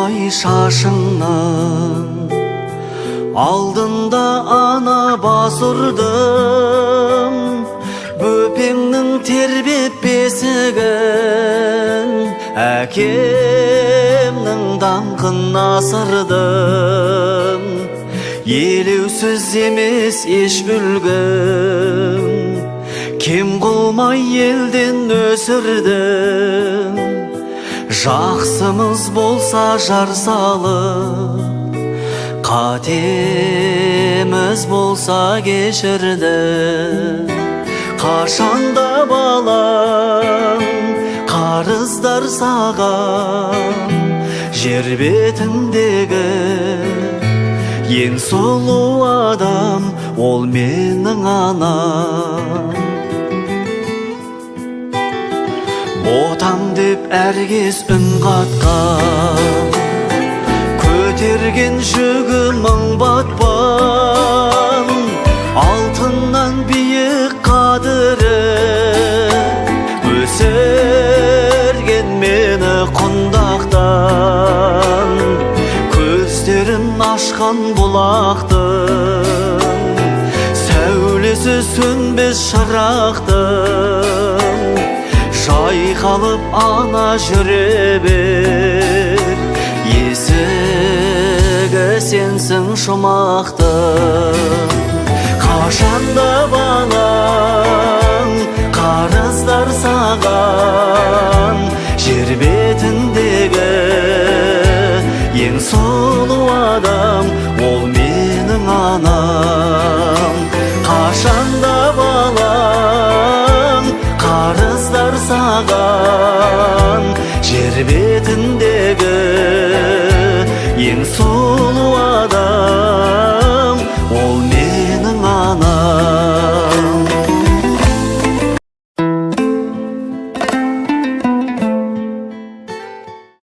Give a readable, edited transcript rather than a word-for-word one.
болмай шашыңнан, алдында ана бас ұрдым, бөпеңнің тербеп бесігін, әкемнің даңқын асырдым. Елеусіз емес еш үлгім, кем қылмай елден өсірдім. Жақсымыз болса жар салып, қатеміз болса кешірдім. Қашанда балам қарыздар саған, жер бетіндегі ең сұлу адам ол менің анам. Отан деп әркез үн қатқан, көтерген жүгімің батпан, алтыннан биік қадірі өсірген мені құндақтан. Көздерін ашқан бұлақтың, сәулесі сөнбес шырақтың, жайқалып ана жүре бер, есігі сенсің жұмақтың. Қашанда балаң қарыздар саған, жер бетіндегі ең сұлу адам ол менің анам. Қашанда балаң қарыздар саған, жер бетіндегі ең сұлу